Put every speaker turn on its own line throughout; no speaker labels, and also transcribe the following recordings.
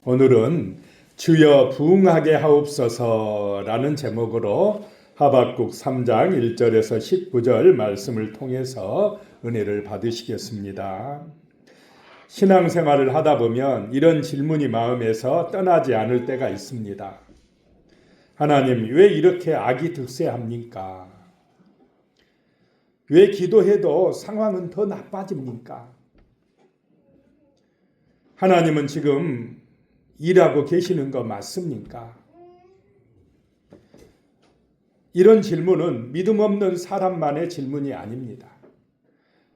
오늘은 주여 부응하게 하옵소서라는 제목으로 하박국 3장 1절에서 19절 말씀을 통해서 은혜를 받으시겠습니다. 신앙생활을 하다 보면 이런 질문이 마음에서 떠나지 않을 때가 있습니다. 하나님, 왜 이렇게 악이 득세합니까? 왜 기도해도 상황은 더 나빠집니까? 하나님은 지금 일하고 계시는 거 맞습니까? 이런 질문은 믿음 없는 사람만의 질문이 아닙니다.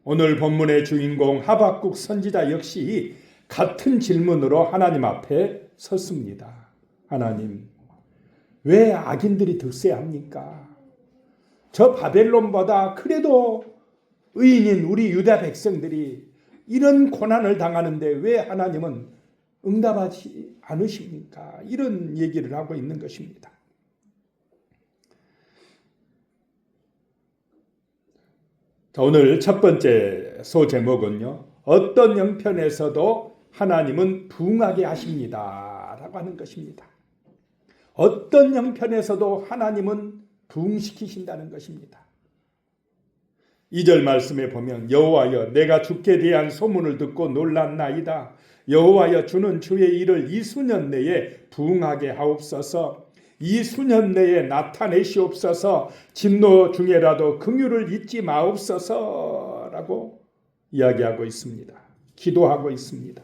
오늘 본문의 주인공 하박국 선지자 역시 같은 질문으로 하나님 앞에 섰습니다. 하나님, 왜 악인들이 득세합니까? 저 바벨론보다 그래도 의인인 우리 유다 백성들이 이런 고난을 당하는데 왜 하나님은 응답하지 않으십니까? 이런 얘기를 하고 있는 것입니다. 자, 오늘 첫 번째 소제목은요, 어떤 형편에서도 하나님은 부응하게 하십니다 라고 하는 것입니다. 어떤 형편에서도 하나님은 부응시키신다는 것입니다. 2절 말씀에 보면 여호와여, 내가 주께 대한 소문을 듣고 놀랐나이다. 여호와여, 주는 주의 일을 이 수년 내에 부응하게 하옵소서. 이 수년 내에 나타내시옵소서. 진노 중에라도 긍휼을 잊지 마옵소서 라고 이야기하고 있습니다. 기도하고 있습니다.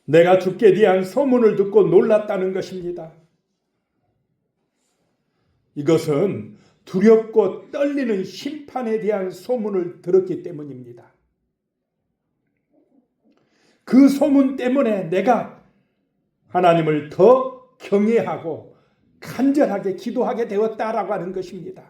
내가 주께 대한 소문을 듣고 놀랐다는 것입니다. 이것은 두렵고 떨리는 심판에 대한 소문을 들었기 때문입니다. 그 소문 때문에 내가 하나님을 더 경외하고 간절하게 기도하게 되었다라고 하는 것입니다.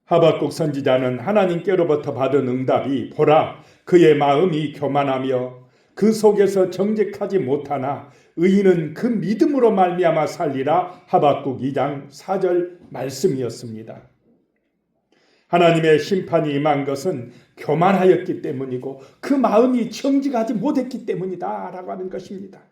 하박국 선지자는 하나님께로부터 받은 응답이 보라, 그의 마음이 교만하며 그 속에서 정직하지 못하나 의인은 그 믿음으로 말미암아 살리라. 하박국 2장 4절 말씀이었습니다. 하나님의 심판이 임한 것은 교만하였기 때문이고 그 마음이 정직하지 못했기 때문이다 라고 하는 것입니다.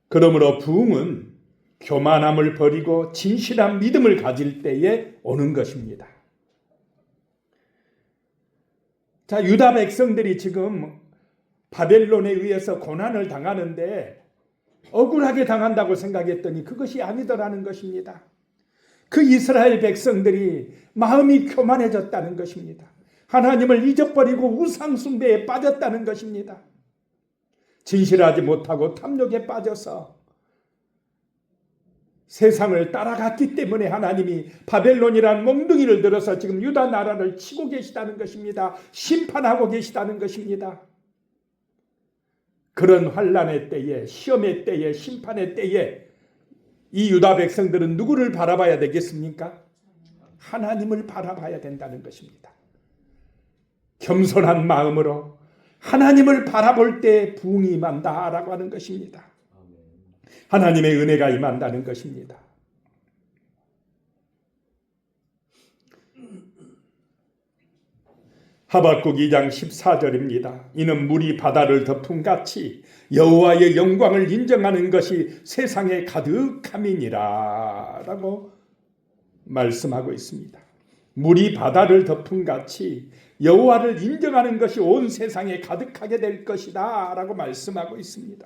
그러므로 부흥은 교만함을 버리고 진실한 믿음을 가질 때에 오는 것입니다. 자, 유다 백성들이 지금 바벨론에 의해서 고난을 당하는데 억울하게 당한다고 생각했더니 그것이 아니더라는 것입니다. 그 이스라엘 백성들이 마음이 교만해졌다는 것입니다. 하나님을 잊어버리고 우상 숭배에 빠졌다는 것입니다. 진실하지 못하고 탐욕에 빠져서 세상을 따라갔기 때문에 하나님이 바벨론이란 몽둥이를 들어서 지금 유다 나라를 치고 계시다는 것입니다. 심판하고 계시다는 것입니다. 그런 환난의 때에, 시험의 때에, 심판의 때에 이 유다 백성들은 누구를 바라봐야 되겠습니까? 하나님을 바라봐야 된다는 것입니다. 겸손한 마음으로 하나님을 바라볼 때 부흥이 임한다라고 하는 것입니다. 하나님의 은혜가 임한다는 것입니다. 하박국 2장 14절입니다. 이는 물이 바다를 덮음같이 여호와의 영광을 인정하는 것이 세상에 가득함이니라 라고 말씀하고 있습니다. 물이 바다를 덮음같이 여호와를 인정하는 것이 온 세상에 가득하게 될 것이다 라고 말씀하고 있습니다.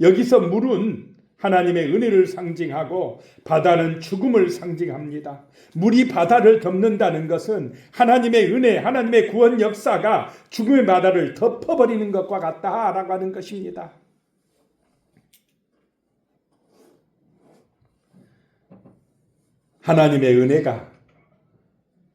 여기서 물은 하나님의 은혜를 상징하고 바다는 죽음을 상징합니다. 물이 바다를 덮는다는 것은 하나님의 은혜, 하나님의 구원 역사가 죽음의 바다를 덮어버리는 것과 같다라고 하는 것입니다. 하나님의 은혜가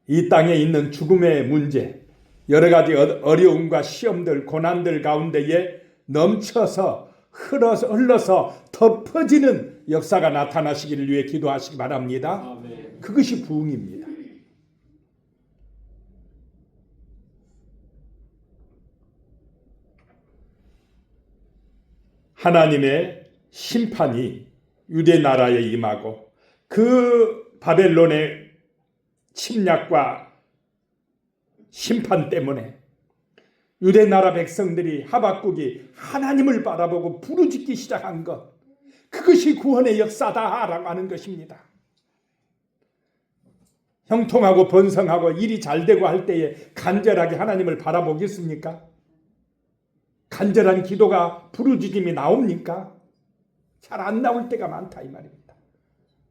이 땅에 있는 죽음의 문제, 여러 가지 어려움과 시험들, 고난들 가운데에 넘쳐서 흘러서 덮어지는 역사가 나타나시기를 위해 기도하시기 바랍니다. 아멘. 그것이 부흥입니다. 하나님의 심판이 유대 나라에 임하고 그 바벨론의 침략과 심판 때문에 유대 나라 백성들이 하박국이 하나님을 바라보고 부르짖기 시작한 것, 그것이 구원의 역사다라고 하는 것입니다. 형통하고 번성하고 일이 잘 되고 할 때에 간절하게 하나님을 바라보겠습니까? 간절한 기도가 부르짖음이 나옵니까? 잘 안 나올 때가 많다 이 말입니다.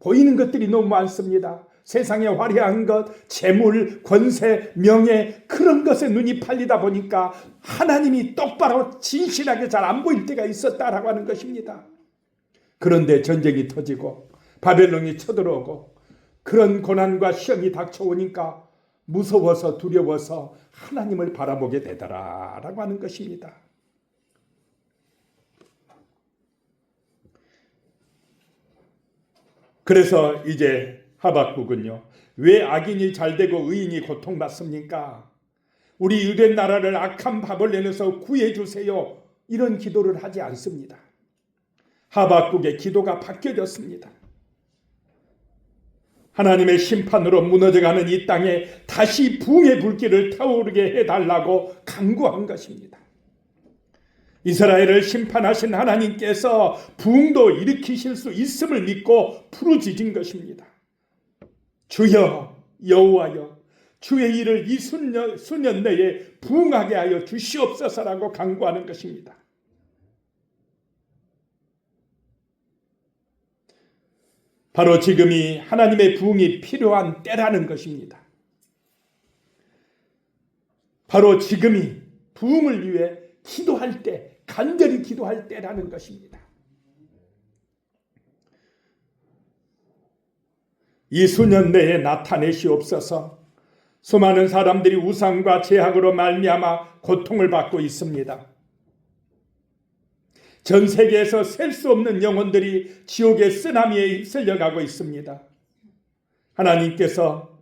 보이는 것들이 너무 많습니다. 세상의 화려한 것, 재물, 권세, 명예, 그런 것에 눈이 팔리다 보니까 하나님이 똑바로 진실하게 잘 안 보일 때가 있었다라고 하는 것입니다. 그런데 전쟁이 터지고 바벨론이 쳐들어오고 그런 고난과 시험이 닥쳐오니까 무서워서 두려워서 하나님을 바라보게 되더라라고 하는 것입니다. 그래서 이제 하박국은요, 왜 악인이 잘되고 의인이 고통받습니까? 우리 유대 나라를 악한 바벨론에서 구해주세요, 이런 기도를 하지 않습니다. 하박국의 기도가 바뀌어졌습니다. 하나님의 심판으로 무너져가는 이 땅에 다시 부흥의 불길을 타오르게 해달라고 간구한 것입니다. 이스라엘을 심판하신 하나님께서 부흥도 일으키실 수 있음을 믿고 부르짖은 것입니다. 주여 여호와여, 주의 일을 이 수년 내에 부흥하게 하여 주시옵소서라고 간구하는 것입니다. 바로 지금이 하나님의 부흥이 필요한 때라는 것입니다. 바로 지금이 부흥을 위해 기도할 때, 간절히 기도할 때라는 것입니다. 이 수년 내에 나타내시옵소서. 수많은 사람들이 우상과 제약으로 말미암아 고통을 받고 있습니다. 전 세계에서 셀 수 없는 영혼들이 지옥의 쓰나미에 휩쓸려가고 있습니다. 하나님께서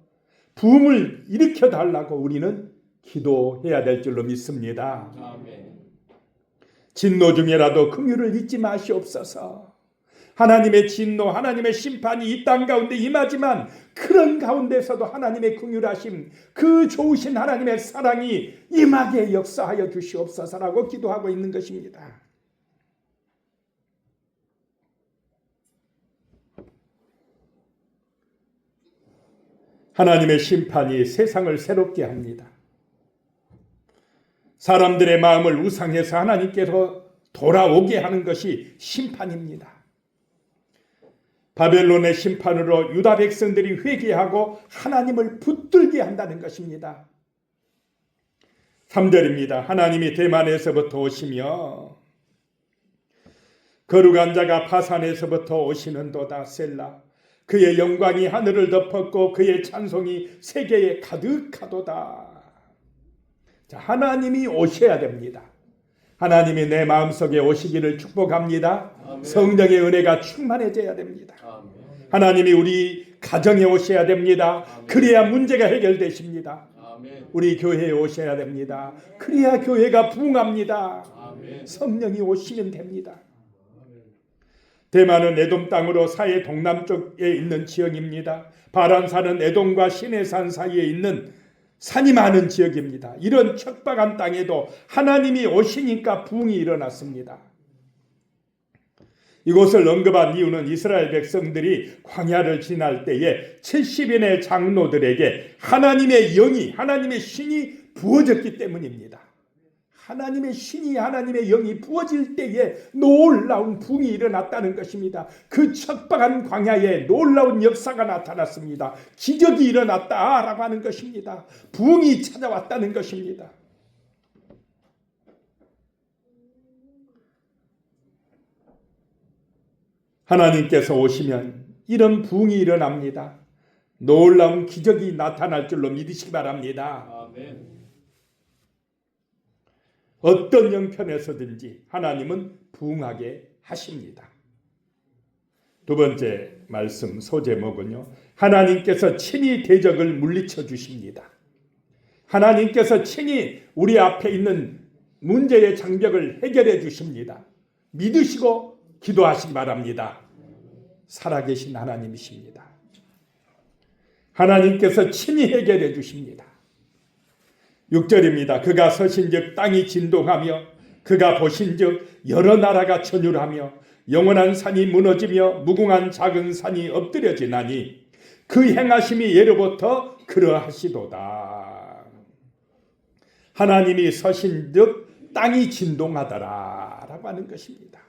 부흥을 일으켜 달라고 우리는 기도해야 될 줄로 믿습니다. 아멘. 진노 중에라도 긍휼을 잊지 마시옵소서. 하나님의 진노, 하나님의 심판이 이 땅 가운데 임하지만 그런 가운데서도 하나님의 긍휼하심, 그 좋으신 하나님의 사랑이 임하게 역사하여 주시옵소서라고 기도하고 있는 것입니다. 하나님의 심판이 세상을 새롭게 합니다. 사람들의 마음을 우상해서 하나님께로 돌아오게 하는 것이 심판입니다. 바벨론의 심판으로 유다 백성들이 회개하고 하나님을 붙들게 한다는 것입니다. 3절입니다. 하나님이 대만에서부터 오시며 거룩한 자가 바산에서부터 오시는도다. 셀라. 그의 영광이 하늘을 덮었고 그의 찬송이 세계에 가득하도다. 자, 하나님이 오셔야 됩니다. 하나님이 내 마음속에 오시기를 축복합니다. 아멘. 성령의 은혜가 충만해져야 됩니다. 아멘. 하나님이 우리 가정에 오셔야 됩니다. 아멘. 그래야 문제가 해결되십니다. 아멘. 우리 교회에 오셔야 됩니다. 그래야 교회가 부흥합니다. 아멘. 성령이 오시면 됩니다. 대만은 에돔 땅으로 사해 동남쪽에 있는 지역입니다. 바란산은 에돔과 시내산 사이에 있는 산이 많은 지역입니다. 이런 척박한 땅에도 하나님이 오시니까 부흥이 일어났습니다. 이곳을 언급한 이유는 이스라엘 백성들이 광야를 지날 때에 70인의 장로들에게 하나님의 영이, 하나님의 신이 부어졌기 때문입니다. 하나님의 신이, 하나님의 영이 부어질 때에 놀라운 부흥이 일어났다는 것입니다. 그 척박한 광야에 놀라운 역사가 나타났습니다. 기적이 일어났다라고 하는 것입니다. 부흥이 찾아왔다는 것입니다. 하나님께서 오시면 이런 부흥이 일어납니다. 놀라운 기적이 나타날 줄로 믿으시기 바랍니다. 아멘. 어떤 형편에서든지 하나님은 부흥하게 하십니다. 두 번째 말씀 소제목은요, 하나님께서 친히 대적을 물리쳐 주십니다. 하나님께서 친히 우리 앞에 있는 문제의 장벽을 해결해 주십니다. 믿으시고 기도하시기 바랍니다. 살아계신 하나님이십니다. 하나님께서 친히 해결해 주십니다. 6절입니다. 그가 서신즉 땅이 진동하며 그가 보신즉 여러 나라가 전율하며 영원한 산이 무너지며 무궁한 작은 산이 엎드려지나니 그 행하심이 예로부터 그러하시도다. 하나님이 서신즉 땅이 진동하더라 라고 하는 것입니다.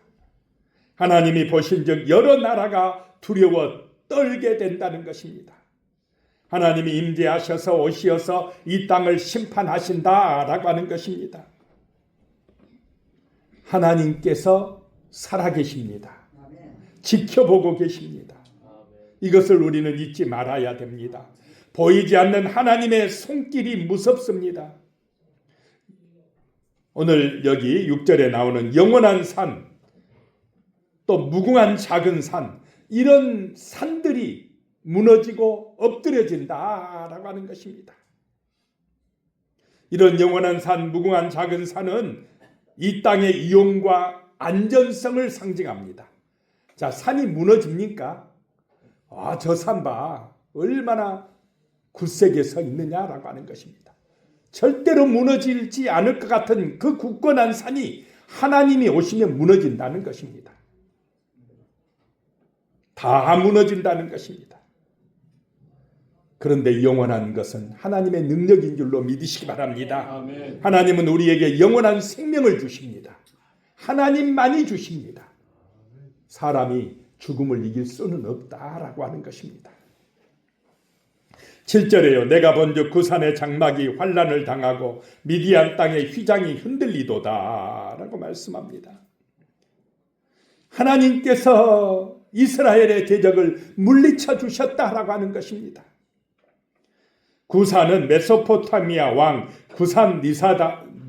하나님이 보신즉 여러 나라가 두려워 떨게 된다는 것입니다. 하나님이 임재하셔서 오시어서 이 땅을 심판하신다라고 하는 것입니다. 하나님께서 살아계십니다. 지켜보고 계십니다. 이것을 우리는 잊지 말아야 됩니다. 보이지 않는 하나님의 손길이 무섭습니다. 오늘 여기 6절에 나오는 영원한 산, 또 무궁한 작은 산, 이런 산들이 무너지고 엎드려진다라고 하는 것입니다. 이런 영원한 산, 무궁한 작은 산은 이 땅의 이용과 안전성을 상징합니다. 자, 산이 무너집니까? 저 산 봐. 얼마나 굳세게 서 있느냐라고 하는 것입니다. 절대로 무너지지 않을 것 같은 그 굳건한 산이 하나님이 오시면 무너진다는 것입니다. 다 무너진다는 것입니다. 그런데 영원한 것은 하나님의 능력인 줄로 믿으시기 바랍니다.
아멘.
하나님은 우리에게 영원한 생명을 주십니다. 하나님만이 주십니다. 사람이 죽음을 이길 수는 없다라고 하는 것입니다. 7절에요. 내가 본즉 그 산의 장막이 환난을 당하고 미디안 땅의 휘장이 흔들리도다 라고 말씀합니다. 하나님께서 이스라엘의 대적을 물리쳐 주셨다라고 하는 것입니다. 구산은 메소포타미아 왕 구산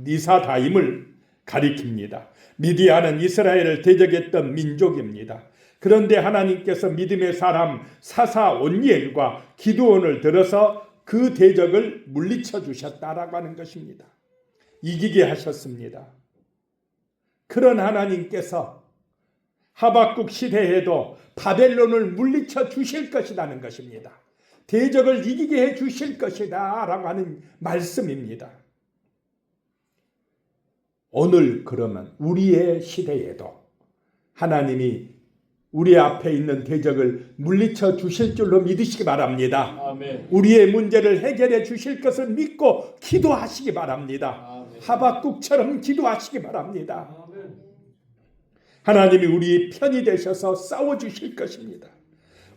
니사다임을 가리킵니다. 미디안은 이스라엘을 대적했던 민족입니다. 그런데 하나님께서 믿음의 사람 사사 온니엘과 기드온을 들어서 그 대적을 물리쳐 주셨다라고 하는 것입니다. 이기게 하셨습니다. 그런 하나님께서 하박국 시대에도 바벨론을 물리쳐 주실 것이라는 것입니다. 대적을 이기게 해 주실 것이다 라고 하는 말씀입니다. 오늘 그러면 우리의 시대에도 하나님이 우리 앞에 있는 대적을 물리쳐 주실 줄로 믿으시기 바랍니다.
아멘.
우리의 문제를 해결해 주실 것을 믿고 기도하시기 바랍니다.
아멘.
하박국처럼 기도하시기 바랍니다.
아멘.
하나님이 우리 편이 되셔서 싸워주실 것입니다.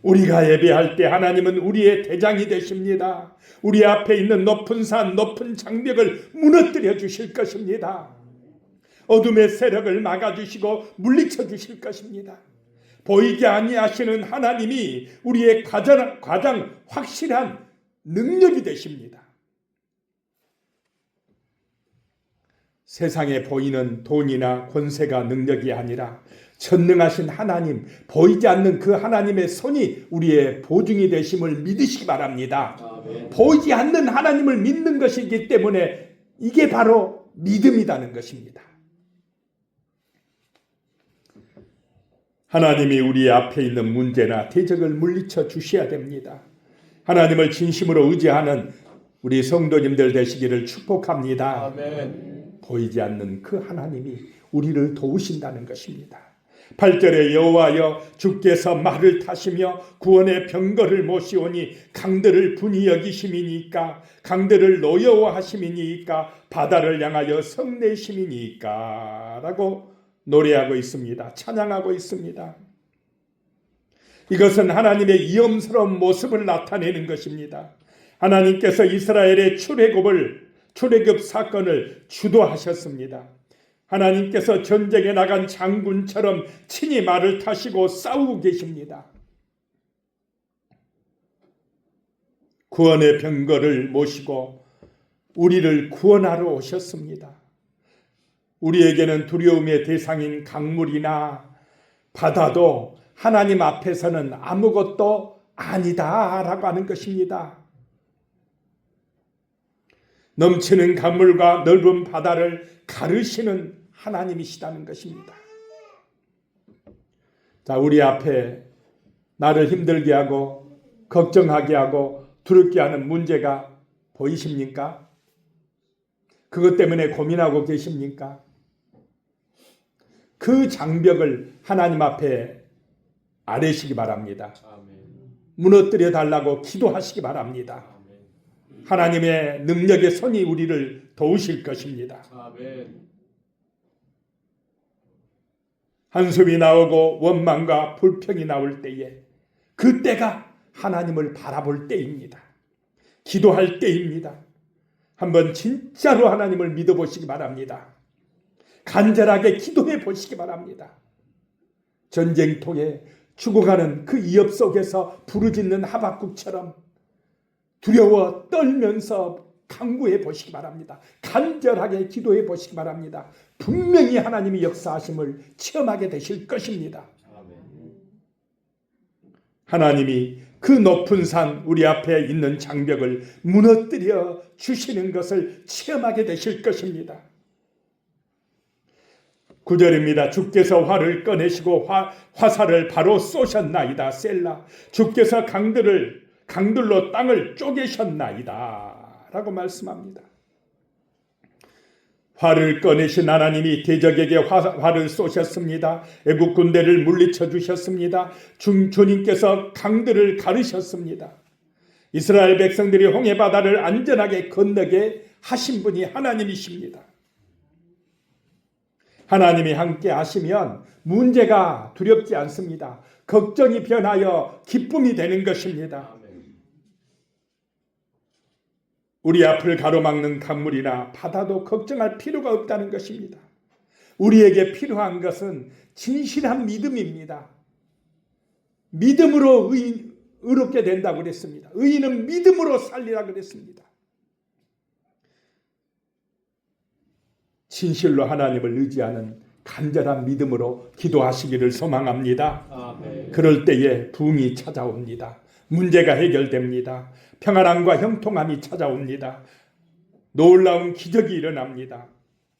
우리가 예배할 때 하나님은 우리의 대장이 되십니다. 우리 앞에 있는 높은 산, 높은 장벽을 무너뜨려 주실 것입니다. 어둠의 세력을 막아주시고 물리쳐 주실 것입니다. 보이지 아니하시는 하나님이 우리의 가장 확실한 능력이 되십니다. 세상에 보이는 돈이나 권세가 능력이 아니라 전능하신 하나님, 보이지 않는 그 하나님의 손이 우리의 보증이 되심을 믿으시기 바랍니다.
아멘.
보이지 않는 하나님을 믿는 것이기 때문에 이게 바로 믿음이라는 것입니다. 하나님이 우리 앞에 있는 문제나 대적을 물리쳐 주셔야 됩니다. 하나님을 진심으로 의지하는 우리 성도님들 되시기를 축복합니다.
아멘.
보이지 않는 그 하나님이 우리를 도우신다는 것입니다. 8절에 여호와여 주께서 말을 타시며 구원의 병거를 모시오니 강들을 분이 여기심이니까 강들을 노여워하심이니까 바다를 향하여 성내심이니까 라고 노래하고 있습니다. 찬양하고 있습니다. 이것은 하나님의 위엄스러운 모습을 나타내는 것입니다. 하나님께서 이스라엘의 출애굽 사건을 주도하셨습니다. 하나님께서 전쟁에 나간 장군처럼 친히 말을 타시고 싸우고 계십니다. 구원의 병거를 모시고 우리를 구원하러 오셨습니다. 우리에게는 두려움의 대상인 강물이나 바다도 하나님 앞에서는 아무것도 아니다라고 하는 것입니다. 넘치는 강물과 넓은 바다를 가르시는 하나님이시다는 것입니다. 자, 우리 앞에 나를 힘들게 하고 걱정하게 하고 두렵게 하는 문제가 보이십니까? 그것 때문에 고민하고 계십니까? 그 장벽을 하나님 앞에 아뢰시기 바랍니다. 무너뜨려 달라고 기도하시기 바랍니다. 하나님의 능력의 손이 우리를 도우실 것입니다. 한숨이 나오고 원망과 불평이 나올 때에 그때가 하나님을 바라볼 때입니다. 기도할 때입니다. 한번 진짜로 하나님을 믿어보시기 바랍니다. 간절하게 기도해 보시기 바랍니다. 전쟁통에 죽어가는 그 위협 속에서 부르짖는 하박국처럼 두려워 떨면서 간구해 보시기 바랍니다. 간절하게 기도해 보시기 바랍니다. 분명히 하나님이 역사하심을 체험하게 되실 것입니다. 하나님이 그 높은 산 우리 앞에 있는 장벽을 무너뜨려 주시는 것을 체험하게 되실 것입니다. 9절입니다. 주께서 활을 꺼내시고 화살을 바로 쏘셨나이다. 셀라. 주께서 강들로 땅을 쪼개셨나이다. 라고 말씀합니다. 활을 꺼내신 하나님이 대적에게 활을 쏘셨습니다. 애국 군대를 물리쳐 주셨습니다. 주님께서 강들을 가르셨습니다. 이스라엘 백성들이 홍해바다를 안전하게 건너게 하신 분이 하나님이십니다. 하나님이 함께 하시면 문제가 두렵지 않습니다. 걱정이 변하여 기쁨이 되는 것입니다. 우리 앞을 가로막는 강물이나 바다도 걱정할 필요가 없다는 것입니다. 우리에게 필요한 것은 진실한 믿음입니다. 믿음으로 의롭게 된다고 그랬습니다. 의인은 믿음으로 살리라 그랬습니다. 진실로 하나님을 의지하는 간절한 믿음으로 기도하시기를 소망합니다. 아멘. 그럴 때에 부흥이 찾아옵니다. 문제가 해결됩니다. 평안함과 형통함이 찾아옵니다. 놀라운 기적이 일어납니다.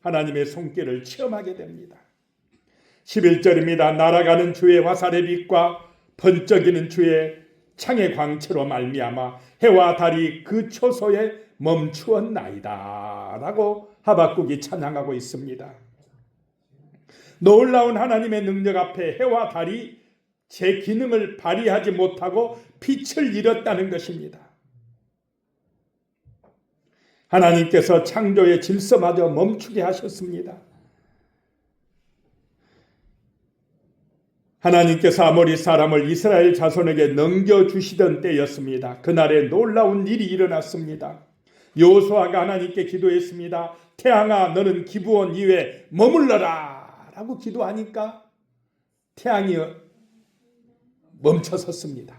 하나님의 손길을 체험하게 됩니다. 11절입니다. 날아가는 주의 화살의 빛과 번쩍이는 주의 창의 광채로 말미암아 해와 달이 그 초소에 멈추었나이다 라고 하박국이 찬양하고 있습니다. 놀라운 하나님의 능력 앞에 해와 달이 제 기능을 발휘하지 못하고 빛을 잃었다는 것입니다. 하나님께서 창조의 질서마저 멈추게 하셨습니다. 하나님께서 아모리 사람을 이스라엘 자손에게 넘겨주시던 때였습니다. 그날에 놀라운 일이 일어났습니다. 여호수아가 하나님께 기도했습니다. 태양아 너는 기브온 이외에 머물러라 라고 기도하니까 태양이 멈춰섰습니다.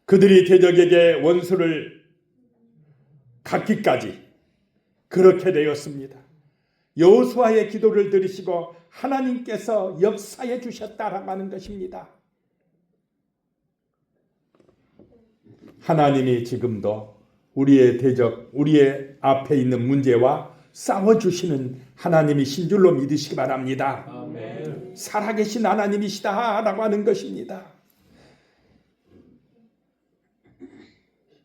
그들이 대적에게 원수를 갖기까지 그렇게 되었습니다. 여호수아의 기도를 들으시고 하나님께서 역사해 주셨다라고 하는 것입니다. 하나님이 지금도 우리의 대적, 우리의 앞에 있는 문제와 싸워주시는 하나님이신 줄로 믿으시기 바랍니다. 아멘. 살아계신 하나님이시다라고 하는 것입니다.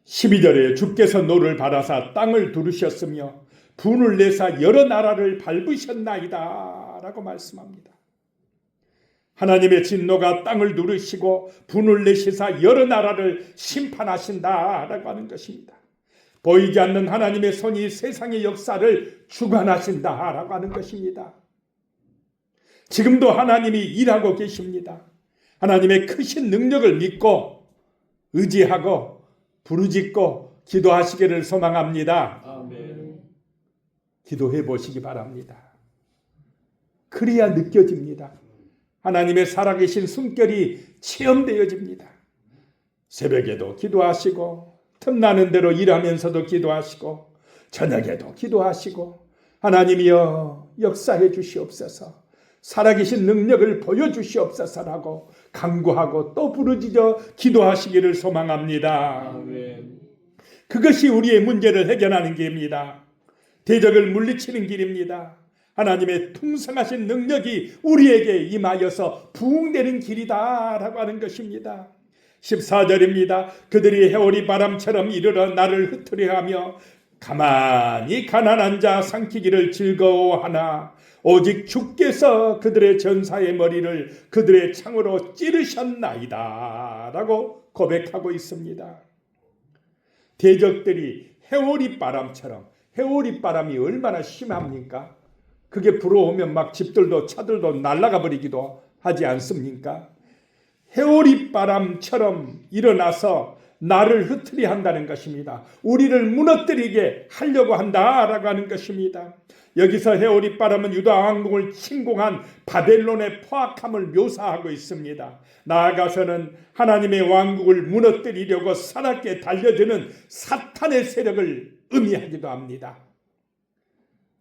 12절에 주께서 노를 바라사 땅을 두르셨으며 분을 내사 여러 나라를 밟으셨나이다 라고 말씀합니다. 하나님의 진노가 땅을 누르시고 분을 내시사 여러 나라를 심판하신다 라고 하는 것입니다. 보이지 않는 하나님의 손이 세상의 역사를 주관하신다 라고 하는 것입니다. 지금도 하나님이 일하고 계십니다. 하나님의 크신 능력을 믿고 의지하고 부르짖고 기도하시기를 소망합니다. 아멘. 기도해 보시기 바랍니다. 그래야 느껴집니다. 하나님의 살아계신 숨결이 체험되어집니다. 새벽에도 기도하시고 틈나는 대로 일하면서도 기도하시고 저녁에도 기도하시고 하나님이여 역사해 주시옵소서, 살아계신 능력을 보여주시옵소서라고 간구하고 또 부르짖어 기도하시기를 소망합니다. 아멘. 그것이 우리의 문제를 해결하는 길입니다. 대적을 물리치는 길입니다. 하나님의 풍성하신 능력이 우리에게 임하여서 부흥되는 길이다 라고 하는 것입니다. 14절입니다. 그들이 해오리 바람처럼 이르러 나를 흩으려하며 가만히 가난한 자 삼키기를 즐거워하나 오직 주께서 그들의 전사의 머리를 그들의 창으로 찌르셨나이다 라고 고백하고 있습니다. 대적들이 해오리 바람처럼, 해오리 바람이 얼마나 심합니까? 그게 불어오면 막 집들도 차들도 날아가 버리기도 하지 않습니까? 해오리 바람처럼 일어나서 나를 흩으려 한다는 것입니다. 우리를 무너뜨리게 하려고 한다라고 하는 것입니다. 여기서 해오리 바람은 유다 왕국을 침공한 바벨론의 포악함을 묘사하고 있습니다. 나아가서는 하나님의 왕국을 무너뜨리려고 사납게 달려드는 사탄의 세력을 의미하기도 합니다.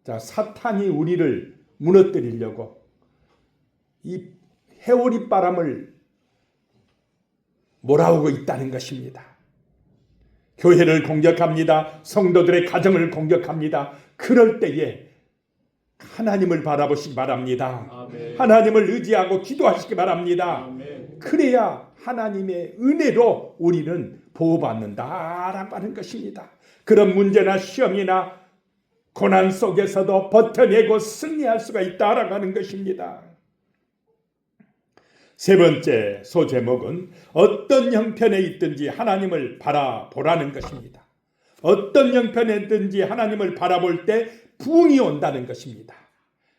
자, 사탄이 우리를 무너뜨리려고 이 해오리 바람을 몰아오고 있다는 것입니다. 교회를 공격합니다. 성도들의 가정을 공격합니다. 그럴 때에 하나님을 바라보시기 바랍니다. 아멘. 하나님을 의지하고 기도하시기 바랍니다. 아멘. 그래야 하나님의 은혜로 우리는 보호받는다라고 하는 것입니다. 그런 문제나 시험이나 고난 속에서도 버텨내고 승리할 수가 있다라고 하는 것입니다. 세 번째 소제목은 어떤 형편에 있든지 하나님을 바라보라는 것입니다. 어떤 형편에 있든지 하나님을 바라볼 때 부흥이 온다는 것입니다.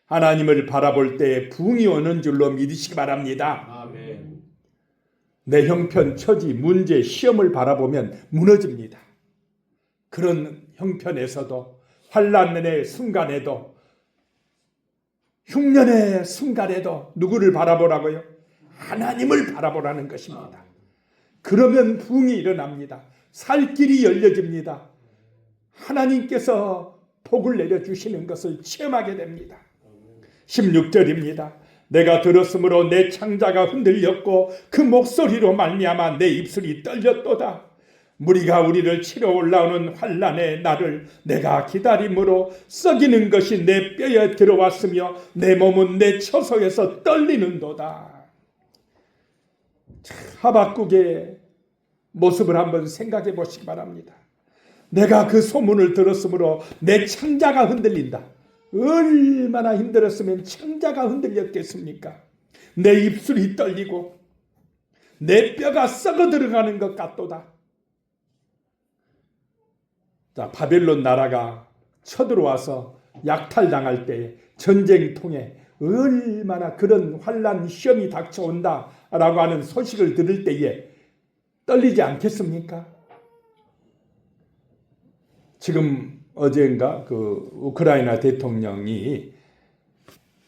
하나님을 바라볼 때 부흥이 오는 줄로 믿으시기 바랍니다. 아멘. 내 형편, 처지, 문제, 시험을 바라보면 무너집니다. 그런 형편에서도 환난의 순간에도 흉년의 순간에도 누구를 바라보라고요? 하나님을 바라보라는 것입니다. 그러면 부흥이 일어납니다. 살 길이 열려집니다. 하나님께서 복을 내려주시는 것을 체험하게 됩니다. 16절입니다. 내가 들었으므로 내 창자가 흔들렸고 그 목소리로 말미암아 내 입술이 떨렸도다. 무리가 우리를 치러 올라오는 환난의 날을 내가 기다림으로 썩이는 것이 내 뼈에 들어왔으며 내 몸은 내 처소에서 떨리는도다. 하박국의 모습을 한번 생각해 보시기 바랍니다. 내가 그 소문을 들었으므로 내 창자가 흔들린다. 얼마나 힘들었으면 창자가 흔들렸겠습니까? 내 입술이 떨리고 내 뼈가 썩어 들어가는 것 같도다. 자, 바벨론 나라가 쳐들어와서 약탈당할 때 전쟁통에 얼마나 그런 환난 시험이 닥쳐온다라고 하는 소식을 들을 때에 떨리지 않겠습니까? 지금 어젠가 그 우크라이나 대통령이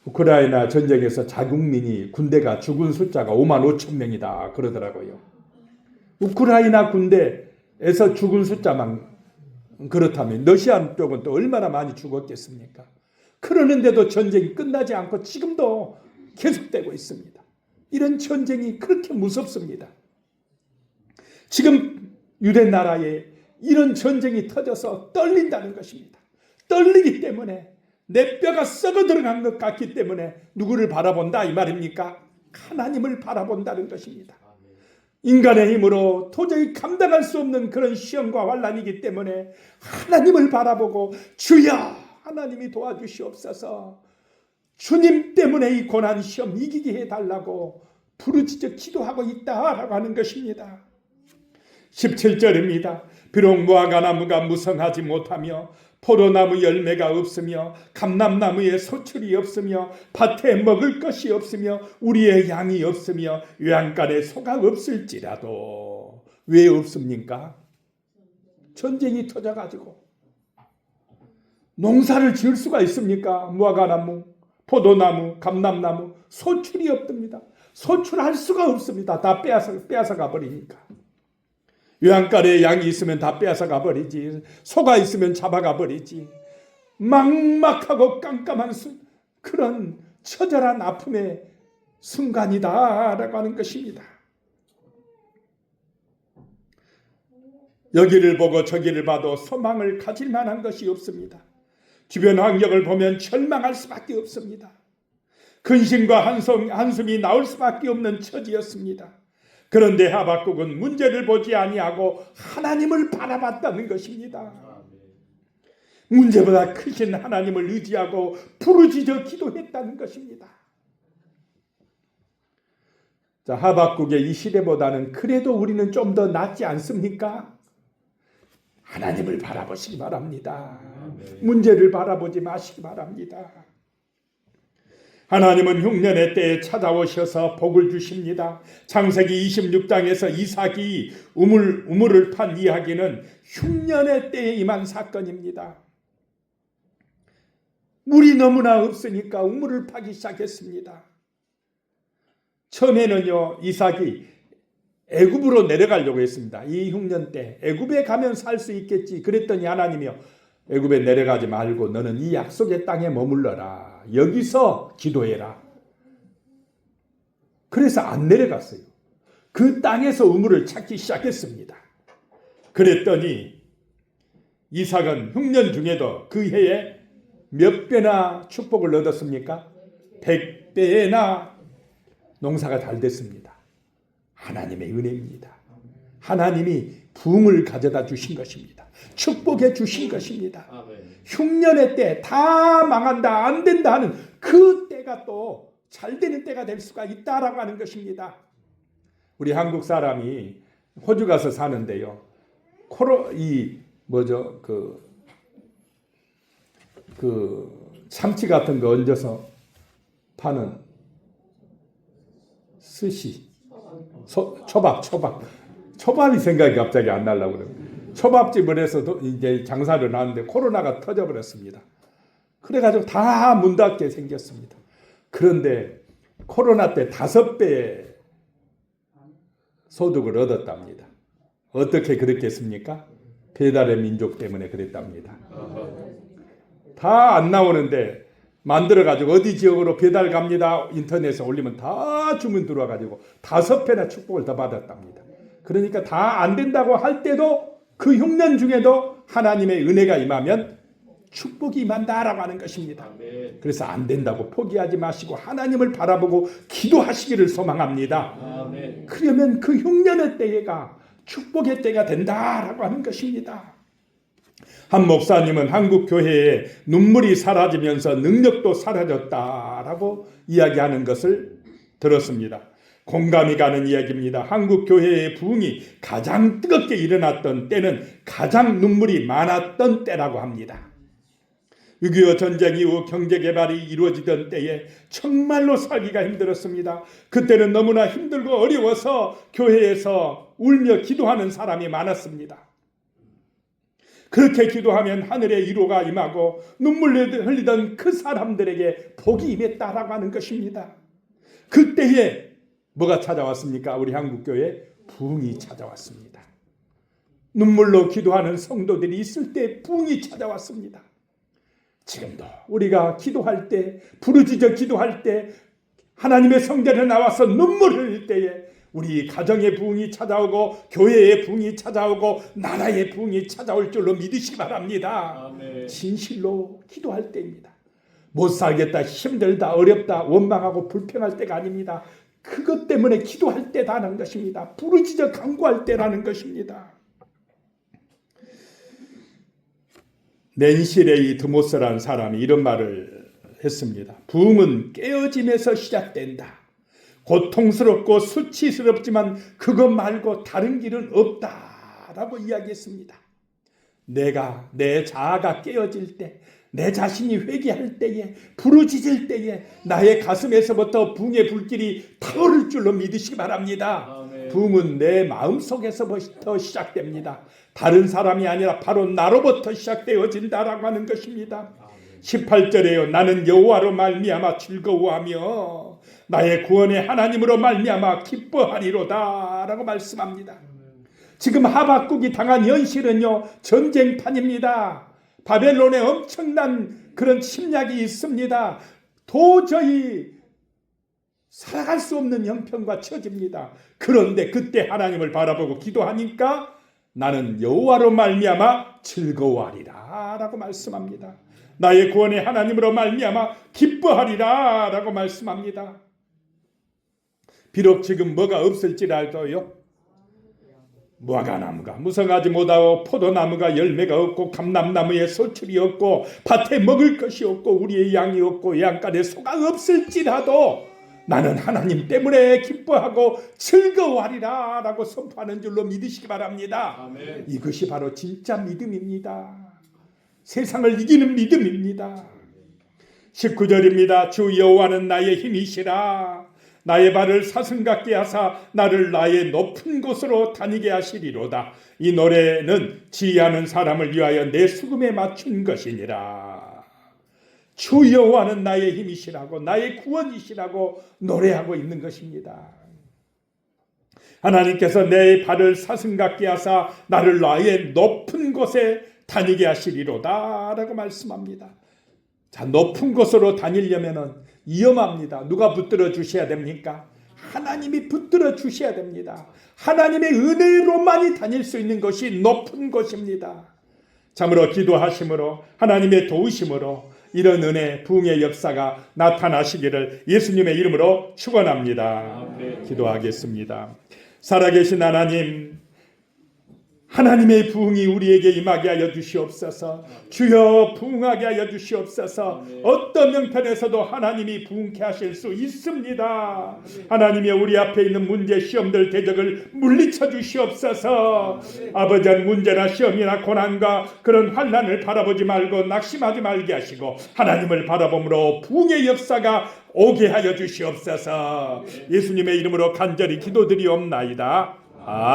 우크라이나 전쟁에서 자국민이 군대가 죽은 숫자가 5만 5천 명이다 그러더라고요. 우크라이나 군대에서 죽은 숫자만 그렇다면 러시아 쪽은 또 얼마나 많이 죽었겠습니까? 그러는데도 전쟁이 끝나지 않고 지금도 계속되고 있습니다. 이런 전쟁이 그렇게 무섭습니다. 지금 유대 나라에 이런 전쟁이 터져서 떨린다는 것입니다. 떨리기 때문에 내 뼈가 썩어 들어간 것 같기 때문에 누구를 바라본다 이 말입니까? 하나님을 바라본다는 것입니다. 인간의 힘으로 도저히 감당할 수 없는 그런 시험과 환난이기 때문에 하나님을 바라보고 주여 하나님이 도와주시옵소서, 주님 때문에 이 고난 시험 이기게 해달라고 부르짖어 기도하고 있다라고 하는 것입니다. 17절입니다. 비록 무화과나무가 무성하지 못하며 포도나무 열매가 없으며 감람나무에 소출이 없으며 밭에 먹을 것이 없으며 우리의 양이 없으며 외양간에 소가 없을지라도 왜 없습니까? 전쟁이 터져가지고 농사를 지을 수가 있습니까? 무화과나무, 포도나무, 감람나무 소출이 없답니다. 소출할 수가 없습니다. 다 빼앗아가 버리니까. 외양간에 양이 있으면 다 빼앗아가 버리지. 소가 있으면 잡아가 버리지. 막막하고 깜깜한 그런 처절한 아픔의 순간이다라고 하는 것입니다. 여기를 보고 저기를 봐도 소망을 가질 만한 것이 없습니다. 주변 환경을 보면 절망할 수밖에 없습니다. 근심과 한숨이 나올 수밖에 없는 처지였습니다. 그런데 하박국은 문제를 보지 아니하고 하나님을 바라봤다는 것입니다. 문제보다 크신 하나님을 의지하고 부르짖어 기도했다는 것입니다. 자, 하박국의 이 시대보다는 그래도 우리는 좀 더 낫지 않습니까? 하나님을 바라보시기 바랍니다. 문제를 바라보지 마시기 바랍니다. 하나님은 흉년의 때에 찾아오셔서 복을 주십니다. 창세기 26장에서 이삭이 우물을 판 이야기는 흉년의 때에 임한 사건입니다. 물이 너무나 없으니까 우물을 파기 시작했습니다. 처음에는요, 이삭이 애굽으로 내려가려고 했습니다. 이 흉년 때 애굽에 가면 살 수 있겠지. 그랬더니 하나님이요, 애굽에 내려가지 말고 너는 이 약속의 땅에 머물러라. 여기서 기도해라. 그래서 안 내려갔어요. 그 땅에서 우물을 찾기 시작했습니다. 그랬더니 이삭은 흉년 중에도 그 해에 몇 배나 축복을 얻었습니까? 100배나 농사가 잘 됐습니다. 하나님의 은혜입니다. 하나님이 부흥을 가져다 주신 것입니다. 축복해 주신 것입니다. 흉년의 때 다 망한다, 안 된다 하는 그 때가 또 잘 되는 때가 될 수가 있다라고 하는 것입니다. 우리 한국 사람이 호주 가서 사는데요. 참치 같은 거 얹어서 파는 스시, 초밥이 생각이 갑자기 안 나려고 그래요. 초밥집을 해서 이제 장사를 하는데 코로나가 터져버렸습니다. 그래가지고 다 문 닫게 생겼습니다. 그런데 코로나 때 5배의 소득을 얻었답니다. 어떻게 그랬겠습니까? 배달의 민족 때문에 그랬답니다. 다 안 나오는데 만들어가지고 어디 지역으로 배달 갑니다. 인터넷에 올리면 다 주문 들어와가지고 5배나 축복을 더 받았답니다. 그러니까 다 안 된다고 할 때도 그 흉년 중에도 하나님의 은혜가 임하면 축복이 임한다라고 하는 것입니다. 그래서 안 된다고 포기하지 마시고 하나님을 바라보고 기도하시기를 소망합니다. 그러면 그 흉년의 때가 축복의 때가 된다라고 하는 것입니다. 한 목사님은 한국 교회에 눈물이 사라지면서 능력도 사라졌다라고 이야기하는 것을 들었습니다. 공감이 가는 이야기입니다. 한국 교회의 부흥이 가장 뜨겁게 일어났던 때는 가장 눈물이 많았던 때라고 합니다. 6.25 전쟁 이후 경제개발이 이루어지던 때에 정말로 살기가 힘들었습니다. 그때는 너무나 힘들고 어려워서 교회에서 울며 기도하는 사람이 많았습니다. 그렇게 기도하면 하늘의 위로가 임하고 눈물 흘리던 그 사람들에게 복이 임했다라고 하는 것입니다. 그때에 뭐가 찾아왔습니까? 우리 한국교회에 부흥이 찾아왔습니다. 눈물로 기도하는 성도들이 있을 때 부흥이 찾아왔습니다. 지금도 우리가 기도할 때, 부르짖어 기도할 때, 하나님의 성전에 나와서 눈물 흘릴 때에 우리 가정의 부흥이 찾아오고 교회의 부흥이 찾아오고 나라의 부흥이 찾아올 줄로 믿으시기 바랍니다. 아멘. 진실로 기도할 때입니다. 못 살겠다, 힘들다, 어렵다, 원망하고 불평할 때가 아닙니다. 그것 때문에 기도할 때라는 것입니다. 부르짖어 간구할 때라는 것입니다. 낸시레이 드모스라는 사람이 이런 말을 했습니다. 부흥은 깨어짐에서 시작된다. 고통스럽고 수치스럽지만 그것 말고 다른 길은 없다라고 이야기했습니다. 내 자아가 깨어질 때, 내 자신이 회개할 때에, 부르짖을 때에 나의 가슴에서부터 부흥의 불길이 타오를 줄로 믿으시기 바랍니다. 아멘. 부흥은 내 마음속에서부터 시작됩니다. 다른 사람이 아니라 바로 나로부터 시작되어진다라고 하는 것입니다. 18절에요. 나는 여호와로 말미암아 즐거워하며 나의 구원의 하나님으로 말미암아 기뻐하리로다 라고 말씀합니다. 지금 하박국이 당한 현실은요, 전쟁판입니다. 바벨론에 엄청난 그런 침략이 있습니다. 도저히 살아갈 수 없는 형편과 처지입니다. 그런데 그때 하나님을 바라보고 기도하니까 나는 여호와로 말미암아 즐거워하리라 라고 말씀합니다. 나의 구원의 하나님으로 말미암아 기뻐하리라 라고 말씀합니다. 비록 지금 뭐가 없을지라도요, 무화과나무가 무성하지 못하고 포도나무가 열매가 없고 감람나무에 소출이 없고 밭에 먹을 것이 없고 우리의 양이 없고 양간에 소가 없을지라도 나는 하나님 때문에 기뻐하고 즐거워하리라 라고 선포하는 줄로 믿으시기 바랍니다.
아멘.
이것이 바로 진짜 믿음입니다. 세상을 이기는 믿음입니다. 19절입니다. 주 여호와는 나의 힘이시라. 나의 발을 사슴 같게 하사 나를 나의 높은 곳으로 다니게 하시리로다. 이 노래는 지혜하는 사람을 위하여 내 수금에 맞춘 것이니라. 주 여호와는 나의 힘이시라고, 나의 구원이시라고 노래하고 있는 것입니다. 하나님께서 내 발을 사슴 같게 하사 나를 나의 높은 곳에 다니게 하시리로다 라고 말씀합니다. 자, 높은 곳으로 다니려면 위험합니다. 누가 붙들어 주셔야 됩니까? 하나님이 붙들어 주셔야 됩니다. 하나님의 은혜로만이 다닐 수 있는 것이 높은 곳입니다. 참으로 기도하심으로 하나님의 도우심으로 이런 은혜 부흥의 역사가 나타나시기를 예수님의 이름으로 축원합니다.
아멘.
기도하겠습니다. 살아계신 하나님, 하나님의 부흥이 우리에게 임하게 하여 주시옵소서. 주여 부흥하게 하여 주시옵소서. 어떤 형편에서도 하나님이 부흥케 하실 수 있습니다. 하나님의 우리 앞에 있는 문제, 시험들, 대적을 물리쳐 주시옵소서. 아버지, 문제나 시험이나 고난과 그런 환난을 바라보지 말고 낙심하지 말게 하시고 하나님을 바라봄으로 부흥의 역사가 오게 하여 주시옵소서. 예수님의 이름으로 간절히 기도드리옵나이다. 아멘.